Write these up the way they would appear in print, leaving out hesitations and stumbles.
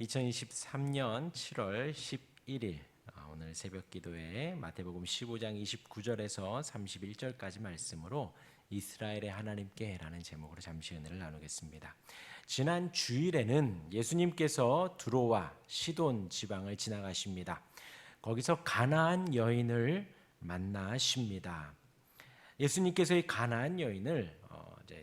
2023년 7월 11일 오늘 새벽 기도에 마태복음 15장 29절에서 31절까지 말씀으로 이스라엘의 하나님께라는 제목으로 잠시 은혜를 나누겠습니다. 지난 주일에는 예수님께서 두로와 시돈 지방을 지나가십니다. 거기서 가나안 여인을 만나십니다. 예수님께서 이 가나안 여인을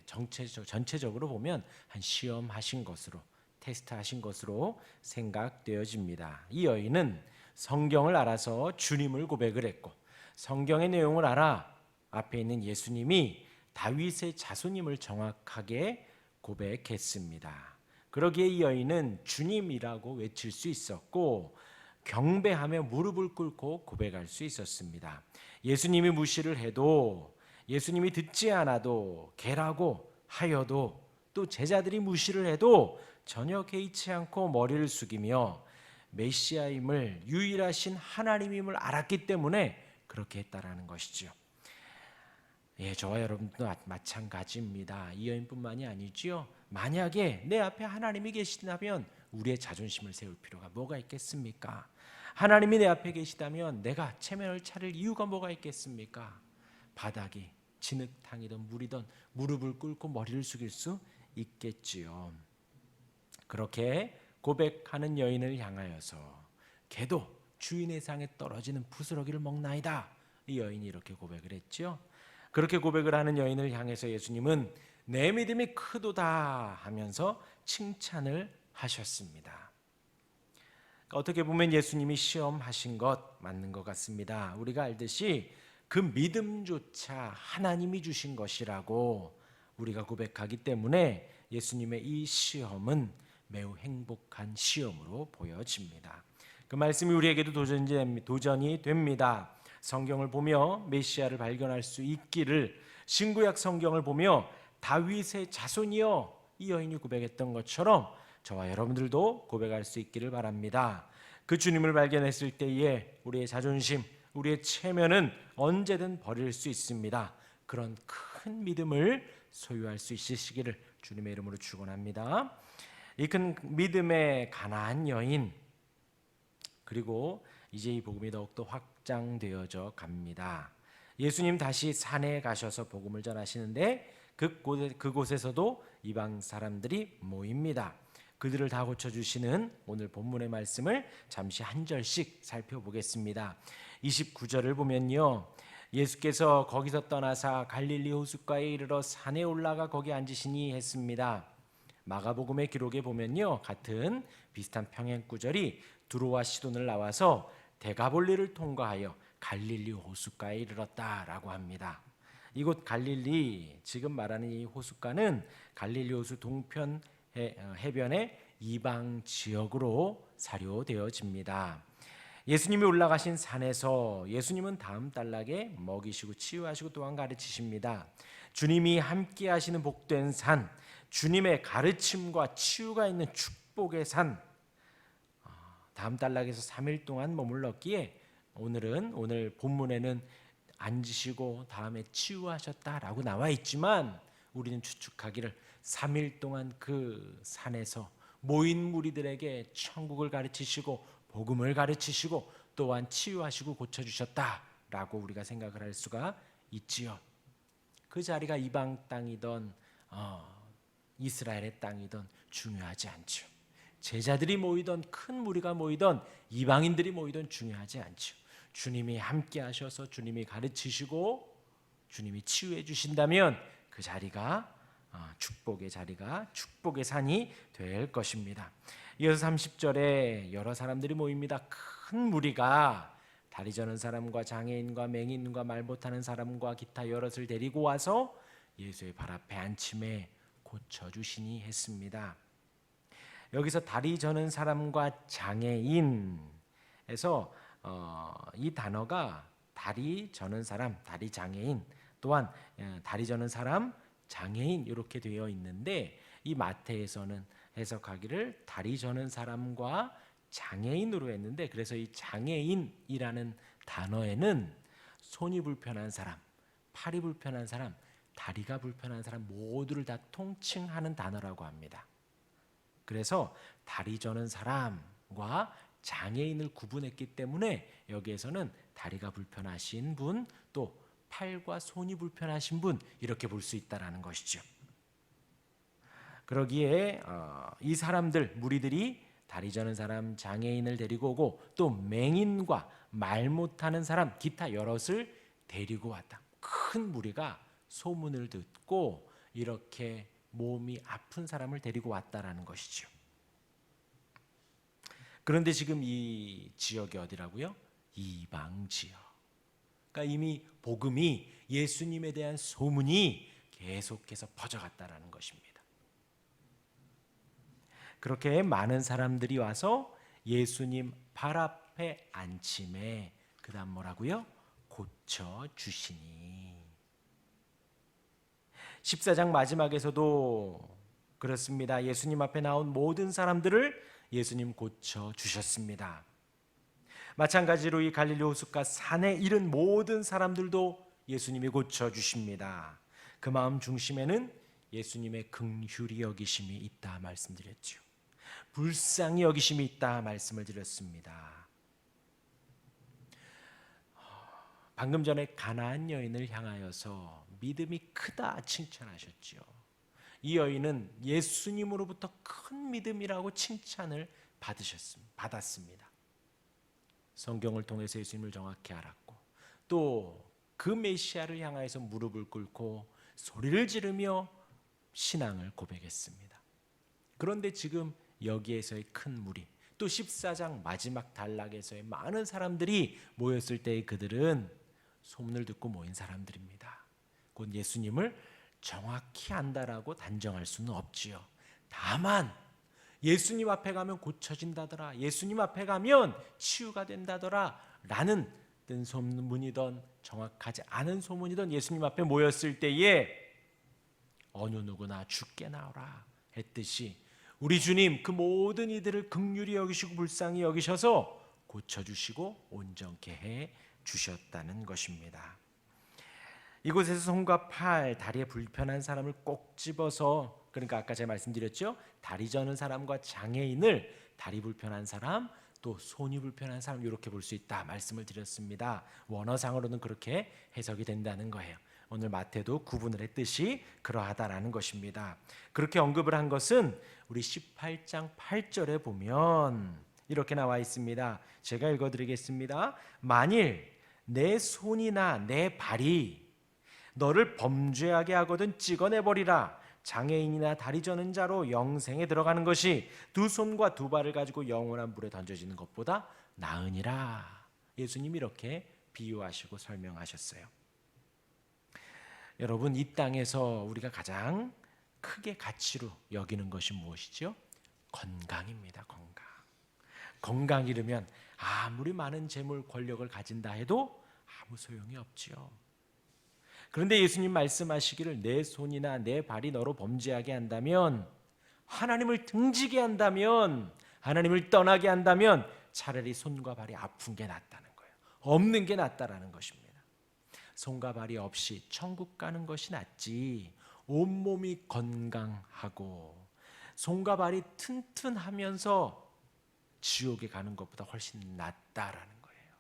전체적으로 보면 한 시험하신 것으로 테스트하신 것으로 생각되어집니다. 이 여인은 성경을 알아서 주님을 고백을 했고 성경의 내용을 알아 앞에 있는 예수님이 다윗의 자손임을 정확하게 고백했습니다. 그러기에 이 여인은 주님이라고 외칠 수 있었고 경배하며 무릎을 꿇고 고백할 수 있었습니다. 예수님이 무시를 해도 예수님이 듣지 않아도 개라고 하여도 또 제자들이 무시를 해도 전혀 개의치 않고 머리를 숙이며 메시아임을 유일하신 하나님임을 알았기 때문에 그렇게 했다라는 것이죠. 저와 여러분도 마찬가지입니다. 이 여인뿐만이 아니지요. 만약에 내 앞에 하나님이 계시다면 우리의 자존심을 세울 필요가 뭐가 있겠습니까? 하나님이 내 앞에 계시다면 내가 체면을 차릴 이유가 뭐가 있겠습니까? 바닥이 진흙탕이든 물이든 무릎을 꿇고 머리를 숙일 수 있겠지요. 그렇게 고백하는 여인을 향하여서 개도 주인의 상에 떨어지는 부스러기를 먹나이다. 이 여인이 이렇게 고백을 했죠. 그렇게 고백을 하는 여인을 향해서 예수님은 내 믿음이 크도다 하면서 칭찬을 하셨습니다. 어떻게 보면 예수님이 시험하신 것 맞는 것 같습니다. 우리가 알듯이 그 믿음조차 하나님이 주신 것이라고 우리가 고백하기 때문에 예수님의 이 시험은 매우 행복한 시험으로 보여집니다. 그 말씀이 우리에게도 도전이 됩니다. 성경을 보며 메시아를 발견할 수 있기를, 신구약 성경을 보며 다윗의 자손이여 이 여인이 고백했던 것처럼 저와 여러분들도 고백할 수 있기를 바랍니다. 그 주님을 발견했을 때에 우리의 자존심, 우리의 체면은 언제든 버릴 수 있습니다. 그런 큰 믿음을 소유할 수 있으시기를 주님의 이름으로 축원합니다. 이 큰 믿음의 가나안 여인, 그리고 이제 이 복음이 더욱더 확장되어져 갑니다. 예수님 다시 산에 가셔서 복음을 전하시는데 그곳에서도 이방 사람들이 모입니다. 그들을 다 고쳐주시는 오늘 본문의 말씀을 잠시 한 절씩 살펴보겠습니다. 29절을 보면요, 예수께서 거기서 떠나사 갈릴리 호숫가에 이르러 산에 올라가 거기 앉으시니 했습니다. 마가복음의 기록에 보면요, 같은 비슷한 평행 구절이 두로와 시돈을 나와서 대가볼리를 통과하여 갈릴리 호숫가에 이르렀다라고 합니다. 이곳 갈릴리, 지금 말하는 이 호숫가는 갈릴리 호수 동편 해변의 이방 지역으로 사료되어집니다. 예수님이 올라가신 산에서 예수님은 다음 단락에 먹이시고 치유하시고 또한 가르치십니다. 주님이 함께 하시는 복된 산, 주님의 가르침과 치유가 있는 축복의 산, 다음 단락에서 3일 동안 머물렀기에 오늘 본문에는 앉으시고 다음에 치유하셨다라고 나와 있지만 우리는 추측하기를 3일 동안 그 산에서 모인 무리들에게 천국을 가르치시고 복음을 가르치시고 또한 치유하시고 고쳐주셨다라고 우리가 생각을 할 수가 있지요. 그 자리가 이방 땅이든 이스라엘의 땅이든 중요하지 않죠. 제자들이 모이던 큰 무리가 모이던 이방인들이 모이던 중요하지 않죠. 주님이 함께 하셔서 주님이 가르치시고 주님이 치유해 주신다면 그 자리가 축복의 자리가 축복의 산이 될 것입니다. 이어서 30절에 여러 사람들이 모입니다. 큰 무리가 다리 저는 사람과 장애인과 맹인과 말 못하는 사람과 기타 여럿을 데리고 와서 예수의 발 앞에 앉힘에 고쳐주시니 했습니다. 여기서 다리 저는 사람과 장애인에서 이 단어가 다리 저는 사람, 다리 장애인, 또한 다리 저는 사람, 장애인 이렇게 되어 있는데 이 마태에서는 해석하기를 다리 저는 사람과 장애인으로 했는데, 그래서 이 장애인이라는 단어에는 손이 불편한 사람, 팔이 불편한 사람, 다리가 불편한 사람 모두를 다 통칭하는 단어라고 합니다. 그래서 다리 저는 사람과 장애인을 구분했기 때문에 여기에서는 다리가 불편하신 분, 또 팔과 손이 불편하신 분 이렇게 볼 수 있다라는 것이죠. 그러기에 이 사람들 무리들이 다리 저는 사람, 장애인을 데리고 오고 또 맹인과 말 못하는 사람, 기타 여럿을 데리고 왔다. 큰 무리가 소문을 듣고 이렇게 몸이 아픈 사람을 데리고 왔다라는 것이죠. 그런데 지금 이 지역이 어디라고요? 이방 지역. 그러니까 이미 복음이, 예수님에 대한 소문이 계속해서 퍼져갔다라는 것입니다. 그렇게 많은 사람들이 와서 예수님 발 앞에 앉힘에 그다음 뭐라고요? 고쳐 주시니. 14장 마지막에서도 그렇습니다. 예수님 앞에 나온 모든 사람들을 예수님 고쳐 주셨습니다. 마찬가지로 이 갈릴리 호숫가 산에 이른 모든 사람들도 예수님이 고쳐 주십니다. 그 마음 중심에는 예수님의 긍휼히 여기심이 있다 말씀드렸죠. 불쌍히 여기심이 있다 말씀을 드렸습니다. 방금 전에 가나안 여인을 향하여서 믿음이 크다 칭찬하셨죠. 이 여인은 예수님으로부터 큰 믿음이라고 칭찬을 받았습니다. 성경을 통해서 예수님을 정확히 알았고 또 그 메시아를 향하여서 무릎을 꿇고 소리를 지르며 신앙을 고백했습니다. 그런데 지금 여기에서의 큰 무리, 또 14장 마지막 단락에서의 많은 사람들이 모였을 때 그들은 소문을 듣고 모인 사람들입니다. 곧 예수님을 정확히 안다라고 단정할 수는 없지요. 다만 예수님 앞에 가면 고쳐진다더라, 예수님 앞에 가면 치유가 된다더라 라는 뜬 소문이던 정확하지 않은 소문이던 예수님 앞에 모였을 때에 어느 누구나 주께 나오라 했듯이 우리 주님 그 모든 이들을 긍휼히 여기시고 불쌍히 여기셔서 고쳐주시고 온전케 해 주셨다는 것입니다. 이곳에서 손과 팔, 다리에 불편한 사람을 꼭 집어서, 그러니까 아까 제가 말씀드렸죠, 다리 저는 사람과 장애인을 다리 불편한 사람, 또 손이 불편한 사람 이렇게 볼 수 있다 말씀을 드렸습니다. 원어상으로는 그렇게 해석이 된다는 거예요. 오늘 마태도 구분을 했듯이 그러하다라는 것입니다. 그렇게 언급을 한 것은 우리 18장 8절에 보면 이렇게 나와 있습니다. 제가 읽어드리겠습니다. 만일 내 손이나 내 발이 너를 범죄하게 하거든 찍어내버리라. 장애인이나 다리 저는 자로 영생에 들어가는 것이 두 손과 두 발을 가지고 영원한 물에 던져지는 것보다 나으니라. 예수님이 이렇게 비유하시고 설명하셨어요. 여러분, 이 땅에서 우리가 가장 크게 가치로 여기는 것이 무엇이죠? 건강입니다. 건강. 건강 잃으면 아무리 많은 재물 권력을 가진다 해도 아무 소용이 없지요. 그런데 예수님 말씀하시기를 내 손이나 내 발이 너로 범죄하게 한다면, 하나님을 등지게 한다면, 하나님을 떠나게 한다면 차라리 손과 발이 아픈 게 낫다는 거예요. 없는 게 낫다라는 것입니다. 손과 발이 없이 천국 가는 것이 낫지 온몸이 건강하고 손과 발이 튼튼하면서 지옥에 가는 것보다 훨씬 낫다라는 거예요.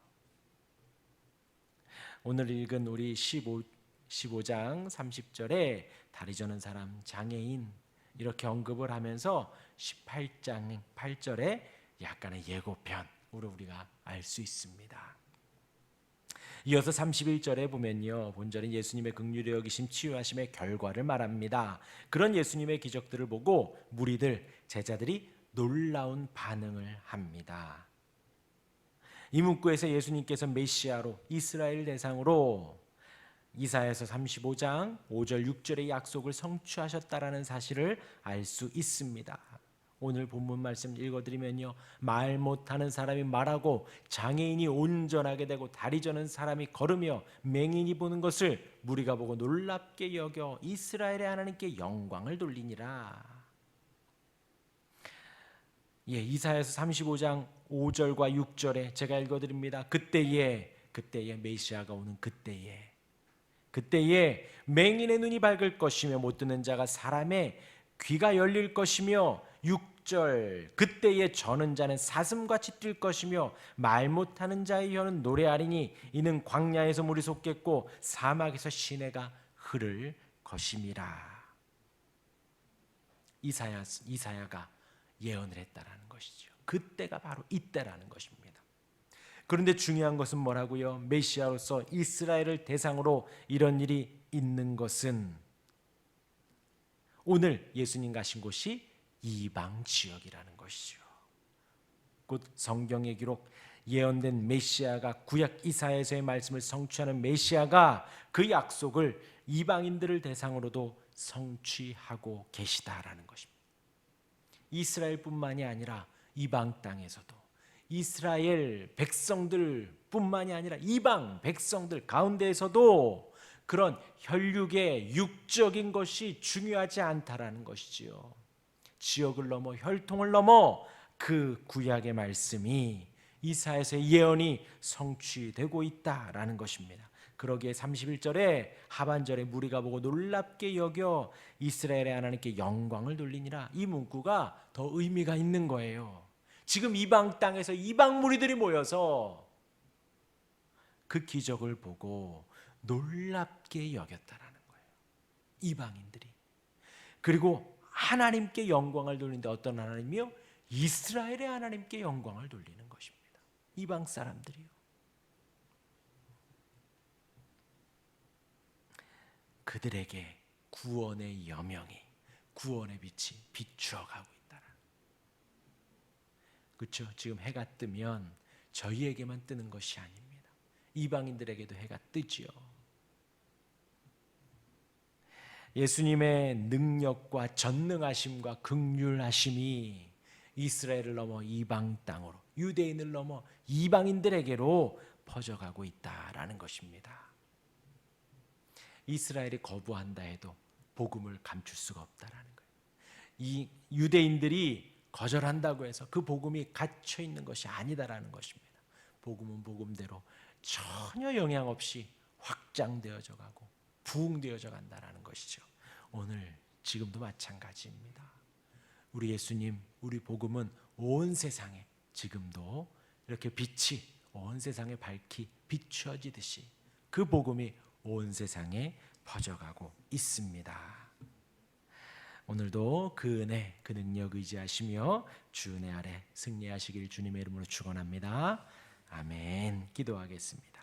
오늘 읽은 우리 15장 30절에 다리 저는 사람, 장애인 이렇게 언급을 하면서 18장 8절에 약간의 예고편으로 우리가 알 수 있습니다. 이어서 31절에 보면요, 본절인 예수님의 긍휼히 여기심 치유하심의 결과를 말합니다. 그런 예수님의 기적들을 보고 무리들, 제자들이 놀라운 반응을 합니다. 이 문구에서 예수님께서 메시아로 이스라엘 대상으로 이사야서 35장 5절 6절의 약속을 성취하셨다라는 사실을 알 수 있습니다. 오늘 본문 말씀 읽어드리면요, 말 못하는 사람이 말하고 장애인이 온전하게 되고 다리 저는 사람이 걸으며 맹인이 보는 것을 무리가 보고 놀랍게 여겨 이스라엘의 하나님께 영광을 돌리니라. 이사야서 35장 5절과 6절에 제가 읽어드립니다. 그때에 메시아가 오는 그때에 맹인의 눈이 밝을 것이며 못 듣는 자가 사람의 귀가 열릴 것이며 6절 그때에 저는 자는 사슴같이 뛸 것이며 말 못하는 자의 혀는 노래하리니 이는 광야에서 물이 솟겠고 사막에서 시내가 흐를 것임이라. 이사야가 예언을 했다라는 것이죠. 그때가 바로 이때라는 것입니다. 그런데 중요한 것은 뭐라고요? 메시아로서 이스라엘을 대상으로 이런 일이 있는 것은 오늘 예수님 가신 곳이 이방 지역이라는 것이죠. 곧 성경의 기록 예언된 메시아가 구약 이사야에서의 말씀을 성취하는 메시아가 그 약속을 이방인들을 대상으로도 성취하고 계시다라는 것입니다. 이스라엘뿐만이 아니라 이방 땅에서도 이스라엘 백성들뿐만이 아니라 이방 백성들 가운데에서도 그런 혈육의 육적인 것이 중요하지 않다라는 것이지요. 지역을 넘어 혈통을 넘어 그 구약의 말씀이 이사야서의 예언이 성취되고 있다라는 것입니다. 그러기에 31절에 하반절에 무리가 보고 놀랍게 여겨 이스라엘의 하나님께 영광을 돌리니라. 이 문구가 더 의미가 있는 거예요. 지금 이방 땅에서 이방 무리들이 모여서 그 기적을 보고 놀랍게 여겼다라는 거예요. 이방인들이. 그리고 하나님께 영광을 돌리는데 어떤 하나님이요? 이스라엘의 하나님께 영광을 돌리는 것입니다. 이방 사람들이요. 그들에게 구원의 여명이, 구원의 빛이 비추어가고 있다라는. 그렇죠? 지금 해가 뜨면 저희에게만 뜨는 것이 아닙니다. 이방인들에게도 해가 뜨지요. 예수님의 능력과 전능하심과 긍휼하심이 이스라엘을 넘어 이방 땅으로, 유대인을 넘어 이방인들에게로 퍼져가고 있다라는 것입니다. 이스라엘이 거부한다 해도 복음을 감출 수가 없다라는 거예요. 이 유대인들이 거절한다고 해서 그 복음이 갇혀 있는 것이 아니다라는 것입니다. 복음은 복음대로 전혀 영향 없이 확장되어져 가고 부흥되어져 간다라는 것이죠. 오늘 지금도 마찬가지입니다. 우리 예수님, 우리 복음은 온 세상에 지금도 이렇게 빛이 온 세상에 밝히 비추어지듯이 그 복음이 온 세상에 퍼져가고 있습니다. 오늘도 그 은혜, 그 능력 의지하시며 주 은혜 아래 승리하시길 주님의 이름으로 축원합니다. 아멘. 기도하겠습니다.